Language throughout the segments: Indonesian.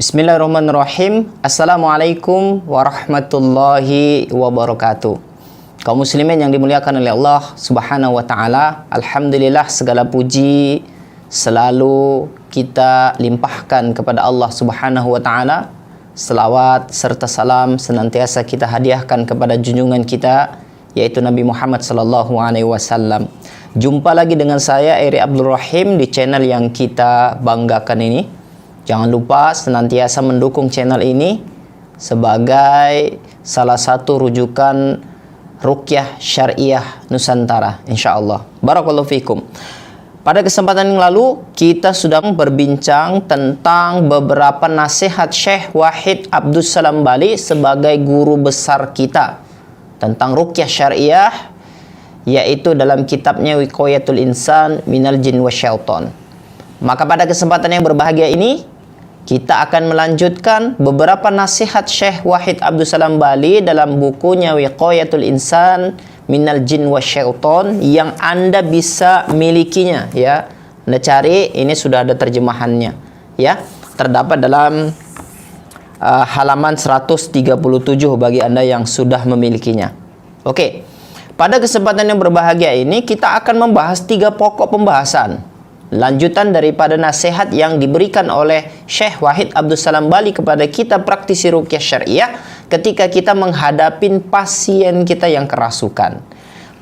Bismillahirrahmanirrahim. Assalamualaikum warahmatullahi wabarakatuh. Kaum muslimin yang dimuliakan oleh Allah Subhanahu wa taala, alhamdulillah segala puji selalu kita limpahkan kepada Allah Subhanahu wa taala. Selawat serta salam senantiasa kita hadiahkan kepada junjungan kita, yaitu Nabi Muhammad sallallahu alaihi wasallam. Jumpa lagi dengan saya Eri Abdul Rahim di channel yang kita banggakan ini. Jangan lupa senantiasa mendukung channel ini sebagai salah satu rujukan ruqyah syariah Nusantara, insyaallah. Barakallahu fikum. Pada kesempatan yang lalu kita sudah berbincang tentang beberapa nasihat Syekh Wahid Abdus Salam Bali sebagai guru besar kita tentang ruqyah syariah, yaitu dalam kitabnya Wiqayatul Insan Minal Jin Wasyaiton. Maka pada kesempatan yang berbahagia ini kita akan melanjutkan beberapa nasihat Syekh Wahid Abdus Salam Bali dalam bukunya Wiqayatul Insan Minal Jin Wasyaiton yang Anda bisa milikinya, ya. Anda cari, ini sudah ada terjemahannya, ya. Terdapat dalam halaman 137 bagi Anda yang sudah memilikinya. Oke. Pada kesempatan yang berbahagia ini kita akan membahas 3 pokok pembahasan. Lanjutan daripada nasihat yang diberikan oleh Syekh Wahid Abdus Salam Bali kepada kita praktisi ruqyah syariah ketika kita menghadapi pasien kita yang kerasukan.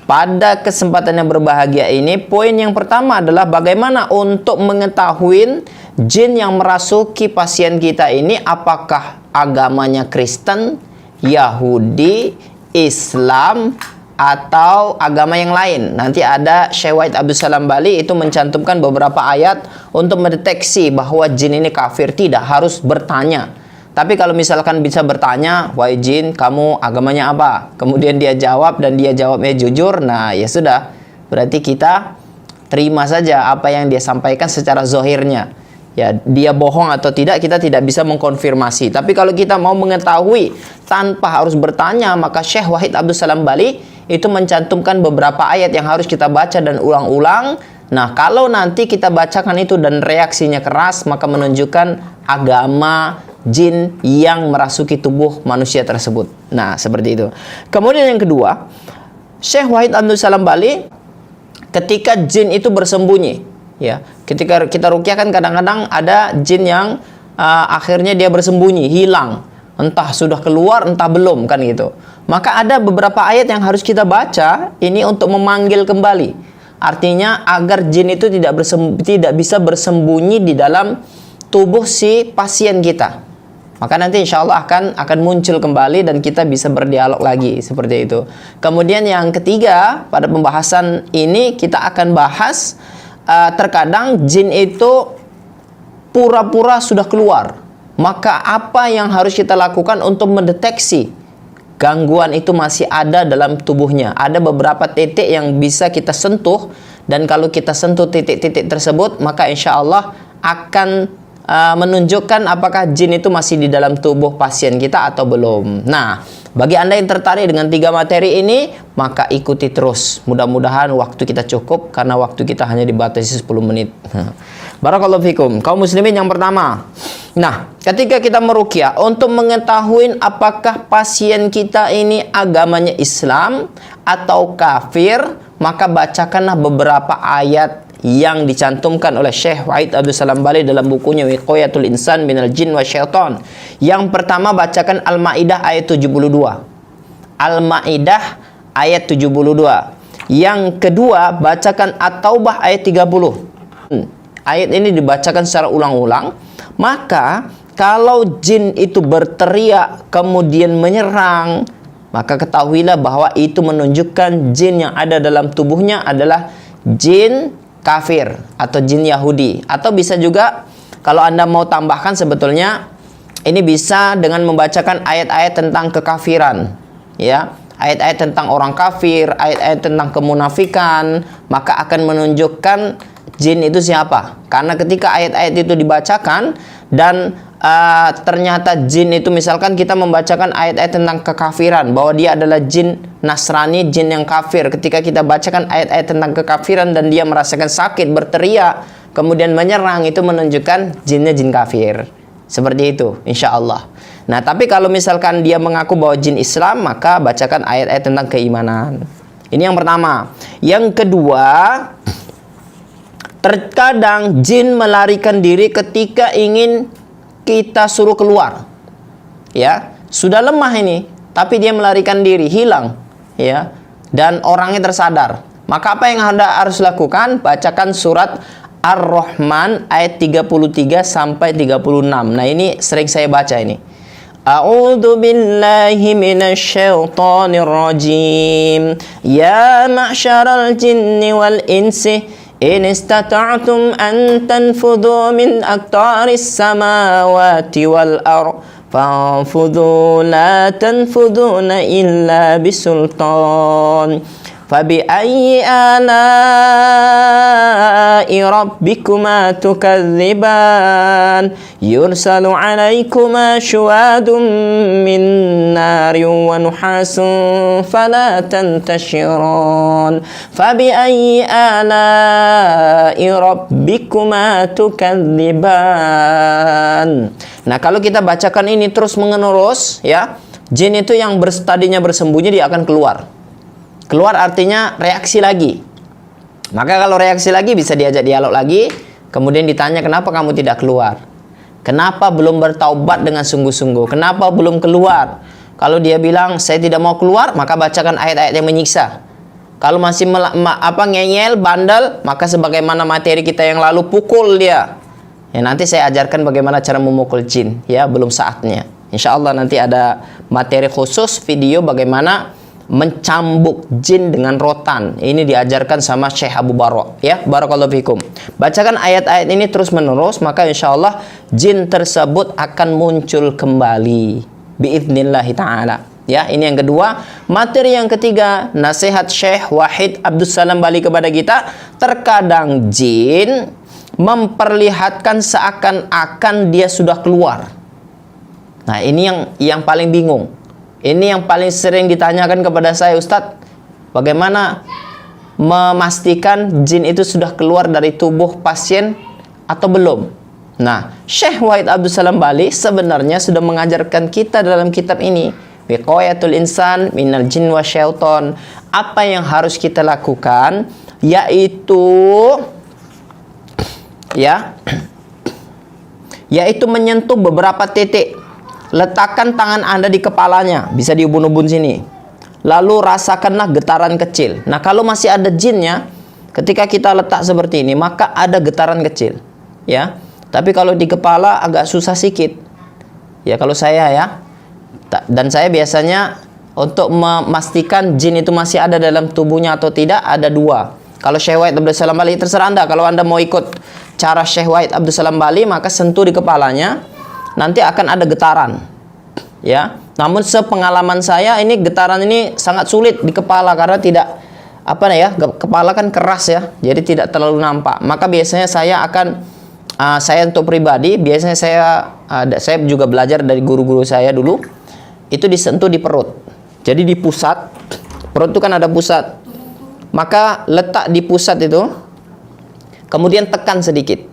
Pada kesempatan yang berbahagia ini, poin yang pertama adalah bagaimana untuk mengetahui jin yang merasuki pasien kita ini apakah agamanya Kristen, Yahudi, Islam, atau agama yang lain. Nanti ada Syekh Wahid Abdus Salam Bali itu mencantumkan beberapa ayat untuk mendeteksi bahwa jin ini kafir. Tidak harus bertanya. Tapi kalau misalkan bisa bertanya, wahai jin, kamu agamanya apa? Kemudian dia jawab dan dia jawabnya jujur, nah ya sudah. Berarti kita terima saja apa yang dia sampaikan secara zohirnya. Ya, dia bohong atau tidak kita tidak bisa mengkonfirmasi. Tapi kalau kita mau mengetahui tanpa harus bertanya, maka Syekh Wahid Abdus Salam Bali itu mencantumkan beberapa ayat yang harus kita baca dan ulang-ulang. Nah, kalau nanti kita bacakan itu dan reaksinya keras, maka menunjukkan agama jin yang merasuki tubuh manusia tersebut. Nah, seperti itu. Kemudian yang kedua, Syekh Wahid Abdus Salam Bali ketika jin itu bersembunyi, ya. Ketika kita ruqyah kan kadang-kadang ada jin yang akhirnya dia bersembunyi, hilang. Entah sudah keluar, entah belum, kan gitu. Maka ada beberapa ayat yang harus kita baca ini untuk memanggil kembali. Artinya agar jin itu tidak bisa bersembunyi di dalam tubuh si pasien kita. Maka nanti insya Allah akan muncul kembali dan kita bisa berdialog lagi seperti itu. Kemudian yang ketiga, pada pembahasan ini kita akan bahas terkadang jin itu pura-pura sudah keluar. Maka apa yang harus kita lakukan untuk mendeteksi gangguan itu masih ada dalam tubuhnya? Ada beberapa titik yang bisa kita sentuh, dan kalau kita sentuh titik-titik tersebut, maka insya Allah akan menunjukkan apakah jin itu masih di dalam tubuh pasien kita atau belum. Nah, bagi Anda yang tertarik dengan 3 materi ini, maka ikuti terus. Mudah-mudahan waktu kita cukup, karena waktu kita hanya dibatasi 10 menit. Barakallahu fikum. Kaum muslimin yang pertama. Nah, ketika kita meruqyah untuk mengetahui apakah pasien kita ini agamanya Islam atau kafir, maka bacakanlah beberapa ayat yang dicantumkan oleh Syekh Wahid Abdus Salam Bali dalam bukunya Wiqayatul Insan Minal Jin Wasyaiton. Yang pertama, bacakan Al-Maidah ayat 72. Al-Maidah ayat 72. Yang kedua, bacakan At-Taubah ayat 30. Ayat ini dibacakan secara ulang-ulang. Maka kalau jin itu berteriak kemudian menyerang, maka ketahuilah bahwa itu menunjukkan jin yang ada dalam tubuhnya adalah jin kafir atau jin Yahudi. Atau bisa juga kalau Anda mau tambahkan, sebetulnya ini bisa dengan membacakan ayat-ayat tentang kekafiran, ya. Ayat-ayat tentang orang kafir, ayat-ayat tentang kemunafikan, maka akan menunjukkan jin itu siapa. Karena ketika ayat-ayat itu dibacakan dan ternyata jin itu, misalkan kita membacakan ayat-ayat tentang kekafiran bahwa dia adalah jin Nasrani, jin yang kafir. Ketika kita bacakan ayat-ayat tentang kekafiran dan dia merasakan sakit, berteriak, kemudian menyerang, itu menunjukkan jinnya jin kafir. Seperti itu, insya Allah. Nah, tapi kalau misalkan dia mengaku bahwa jin Islam, maka bacakan ayat-ayat tentang keimanan. Ini yang pertama. Yang kedua, terkadang jin melarikan diri ketika ingin kita suruh keluar. Ya, sudah lemah ini, tapi dia melarikan diri, hilang. Ya, dan orangnya tersadar. Maka apa yang Anda harus lakukan? Bacakan surat Ar-Rahman ayat 33 sampai 36. Nah, ini sering saya baca ini. A'udzu billahi minasyaitonir rajim. Ya ma'syaral jinni wal insi in istata'tum an tanfudhu min aqtaris samawati wal ardh fanfudhu la tanfudhuna illa bisultan. فَبِأَيِّ آلَاءِ رَبِّكُمَا تُكَذِّبَانِ يُرْسَلُ عَلَيْكُمَا شُوَاظٌ مِّن نَّارٍ وَنُحَاسٌ فَلَا تَنتَشِرَانِ فَبِأَيِّ آلَاءِ رَبِّكُمَا تُكَذِّبَانِ. Nah, kalau kita bacakan ini terus menerus, ya, jin itu yang tadinya bersembunyi dia akan keluar. Keluar artinya reaksi lagi. Maka kalau reaksi lagi bisa diajak dialog lagi. Kemudian ditanya, kenapa kamu tidak keluar? Kenapa belum bertaubat dengan sungguh-sungguh? Kenapa belum keluar? Kalau dia bilang saya tidak mau keluar, maka bacakan ayat-ayat yang menyiksa. Kalau masih ngeyel, bandel, maka sebagaimana materi kita yang lalu, pukul dia. Ya, nanti saya ajarkan bagaimana cara memukul jin. Ya, belum saatnya. Insya Allah nanti ada materi khusus video bagaimana mencambuk jin dengan rotan. Ini diajarkan sama Syekh Abu Barok, ya. Barakallahu fikum. Bacakan ayat-ayat ini terus menerus, maka insya Allah jin tersebut akan muncul kembali biidznillahi ta'ala. Ya, ini yang kedua. Materi yang ketiga, nasihat Syekh Wahid Abdus Salam Bali kepada kita. Terkadang jin memperlihatkan seakan-akan dia sudah keluar. Nah, ini yang paling bingung. Ini yang paling sering ditanyakan kepada saya, Ustadz, bagaimana memastikan jin itu sudah keluar dari tubuh pasien atau belum? Nah, Syekh Wahid Abdul Salam Bali sebenarnya sudah mengajarkan kita dalam kitab ini, Wiqayatul Insan Minal Jin wa Syaiton. Apa yang harus kita lakukan? Yaitu menyentuh beberapa titik. Letakkan tangan Anda di kepalanya, bisa di ubun-ubun sini. Lalu rasakanlah getaran kecil. Nah, kalau masih ada jinnya, ketika kita letak seperti ini, maka ada getaran kecil, ya. Tapi kalau di kepala agak susah sedikit. Ya, kalau saya ya. Dan saya biasanya untuk memastikan jin itu masih ada dalam tubuhnya atau tidak, ada dua. Kalau Syekh Wahid Abdul Salam Bali, terserah Anda. Kalau Anda mau ikut cara Syekh Wahid Abdul Salam Bali, maka sentuh di kepalanya. Nanti akan ada getaran, ya. Namun sepengalaman saya, ini getaran ini sangat sulit di kepala karena tidak kepala kan keras ya, jadi tidak terlalu nampak. Maka biasanya saya untuk pribadi, biasanya saya juga belajar dari guru-guru saya dulu, itu disentuh di perut. Jadi di pusat, perut itu kan ada pusat. Maka letak di pusat itu, kemudian tekan sedikit,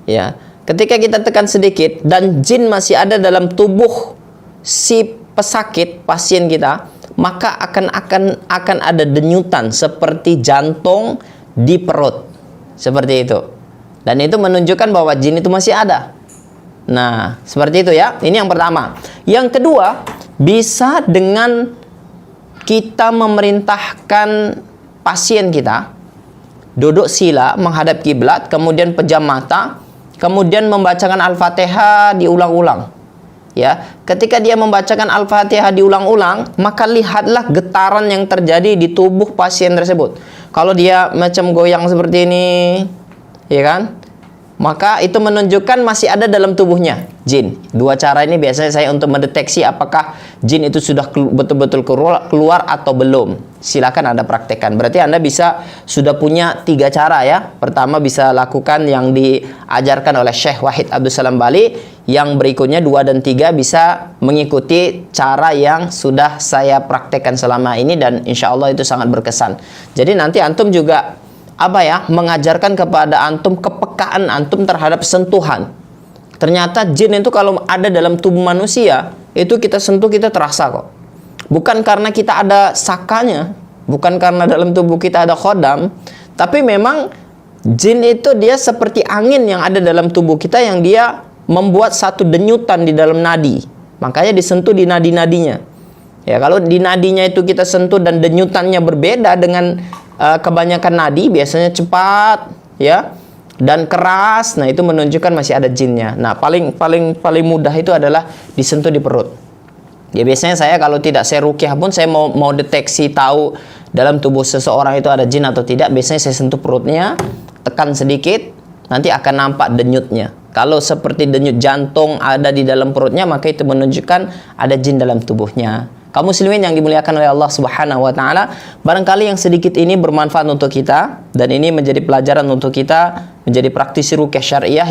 ya. Ketika kita tekan sedikit dan jin masih ada dalam tubuh si pesakit, pasien kita, maka akan ada denyutan seperti jantung di perut. Seperti itu. Dan itu menunjukkan bahwa jin itu masih ada. Nah, seperti itu ya. Ini yang pertama. Yang kedua, bisa dengan kita memerintahkan pasien kita duduk sila menghadap kiblat, kemudian pejam mata, kemudian membacakan Al-Fatihah diulang-ulang. Ya, ketika dia membacakan Al-Fatihah diulang-ulang, maka lihatlah getaran yang terjadi di tubuh pasien tersebut. Kalau dia macam goyang seperti ini, ya kan? Maka itu menunjukkan masih ada dalam tubuhnya jin. Dua cara ini biasanya saya untuk mendeteksi apakah jin itu sudah betul-betul keluar atau belum. Silakan Anda praktekkan. Berarti Anda sudah punya 3 cara ya. Pertama bisa lakukan yang diajarkan oleh Syekh Wahid Abdul Salam Bali. Yang berikutnya 2 dan 3 bisa mengikuti cara yang sudah saya praktekkan selama ini, dan insya Allah itu sangat berkesan. Jadi nanti antum juga mengajarkan kepada antum kepekaan antum terhadap sentuhan. Ternyata jin itu kalau ada dalam tubuh manusia, itu kita sentuh kita terasa kok. Bukan karena kita ada sakanya, bukan karena dalam tubuh kita ada khodam, tapi memang jin itu dia seperti angin yang ada dalam tubuh kita yang dia membuat satu denyutan di dalam nadi. Makanya disentuh di nadi-nadinya. Ya, kalau di nadinya itu kita sentuh dan denyutannya berbeda dengan kebanyakan nadi, biasanya cepat, ya, dan keras. Nah, itu menunjukkan masih ada jinnya. Nah, paling mudah itu adalah disentuh di perut. Ya, biasanya saya kalau tidak saya ruqyah pun saya mau deteksi tahu dalam tubuh seseorang itu ada jin atau tidak, biasanya saya sentuh perutnya, tekan sedikit, nanti akan nampak denyutnya. Kalau seperti denyut jantung ada di dalam perutnya, maka itu menunjukkan ada jin dalam tubuhnya. Kaum muslimin yang dimuliakan oleh Allah Subhanahu wa taala, barangkali yang sedikit ini bermanfaat untuk kita dan ini menjadi pelajaran untuk kita menjadi praktisi ruqyah syariah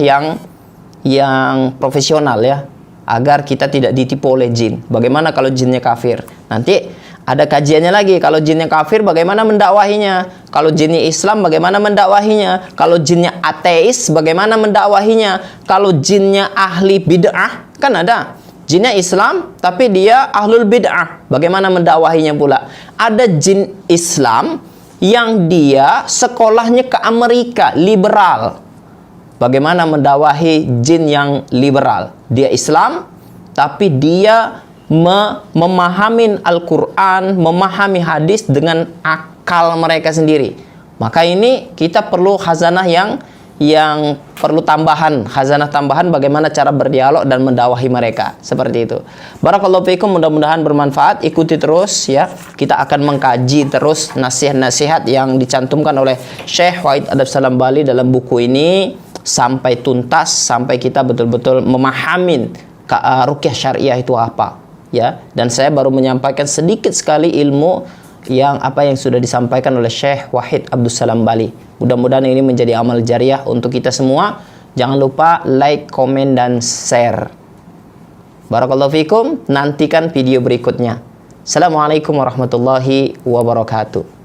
yang profesional ya, agar kita tidak ditipu oleh jin. Bagaimana kalau jinnya kafir? Nanti ada kajiannya lagi. Kalau jinnya kafir bagaimana mendakwahinya? Kalau jinnya Islam bagaimana mendakwahinya? Kalau jinnya ateis bagaimana mendakwahinya? Kalau jinnya ahli bid'ah, kan ada jinnya Islam tapi dia ahlul bid'ah, bagaimana mendakwahinya pula? Ada jin Islam yang dia sekolahnya ke Amerika, liberal. Bagaimana mendakwahi jin yang liberal? Dia Islam tapi dia memahami Al-Quran, memahami hadis dengan akal mereka sendiri. Maka ini kita perlu khazanah yang perlu khazanah tambahan bagaimana cara berdialog dan mendakwahi mereka, seperti itu. Barakallahu fiikum, mudah-mudahan bermanfaat. Ikuti terus ya, kita akan mengkaji terus nasihat-nasihat yang dicantumkan oleh Syekh Wahid Adabsalam Bali dalam buku ini sampai tuntas, sampai kita betul-betul memahami ruqyah syariah itu apa ya. Dan saya baru menyampaikan sedikit sekali ilmu yang sudah disampaikan oleh Syekh Wahid Abdussalam Bali. Mudah-mudahan ini menjadi amal jariah untuk kita semua. Jangan lupa like, komen, dan share. Barakallahu fikum. Nantikan video berikutnya. Assalamualaikum warahmatullahi wabarakatuh.